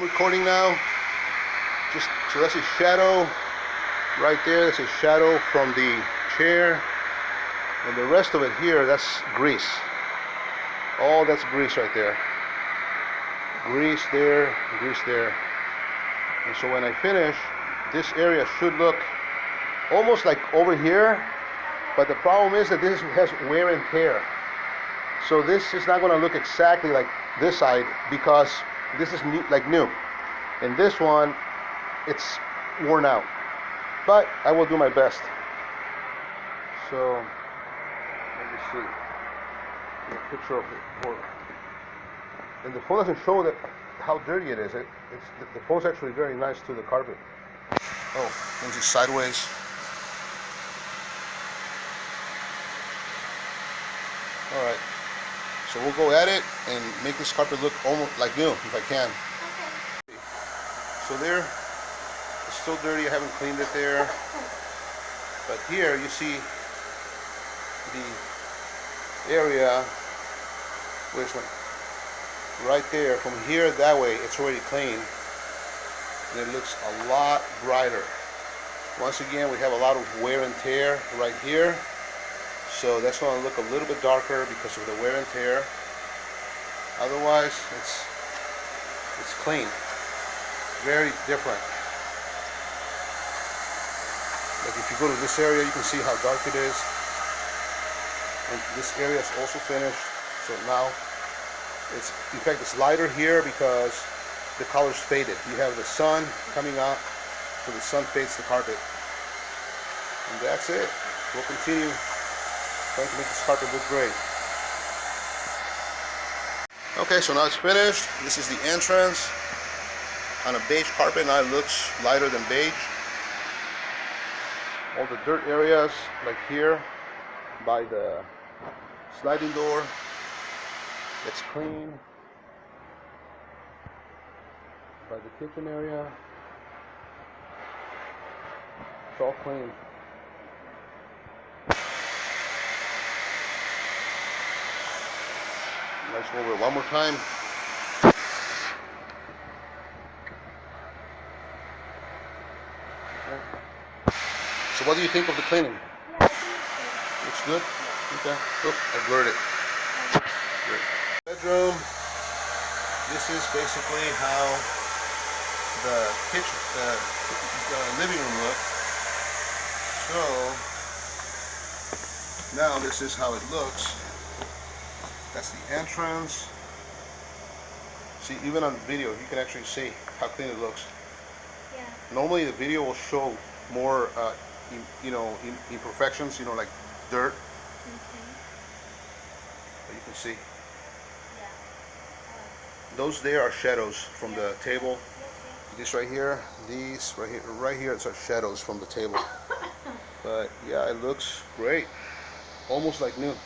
recording now. Just so that's a shadow right there. That's a shadow from the chair, and the rest of it here, that's grease. All that's grease right there. Grease there, grease there. And so when I finish, this area should look almost like over here, but the problem is that this has wear and tear. So this is not going to look exactly like this side because this is new, like new. And this one, it's worn out. But I will do my best. So let me see. A picture of it. And the phone doesn't show that how dirty it is. The phone's actually very nice to the carpet. Oh, let me see sideways. All right. So we'll go at it and make this carpet look almost like new if I can. Okay. So there, it's still dirty. I haven't cleaned it there. But here you see the area. Where's my? Right there. From here that way, it's already clean, and it looks a lot brighter. Once again, we have a lot of wear and tear right here. So that's going to look a little bit darker because of the wear and tear. Otherwise, it's clean. Very different. Like if you go to this area, you can see how dark it is. And this area is also finished. So now, in fact, it's lighter here because the color's faded. You have the sun coming out, so the sun fades the carpet. And that's it. We'll continue trying to make this carpet look great. Okay, so now it's finished. This is the entrance on a beige carpet. Now it looks lighter than beige. All the dirt areas, like here by the sliding door, it's clean. By the kitchen area, it's all clean. Let's go over it one more time. Okay. So what do you think of the cleaning? Yeah, I think it's good. Looks good? Okay. Look, I blurred it. Great. Bedroom. This is basically how the kitchen, the living room looks. So now this is how it looks. That's the entrance. See, even on video, you can actually see how clean it looks. Yeah. Normally, the video will show more, imperfections, like dirt. But you can see. Yeah. Those there are shadows from the table. This right here, these right here, it's our shadows from the table. But yeah, it looks great, almost like new.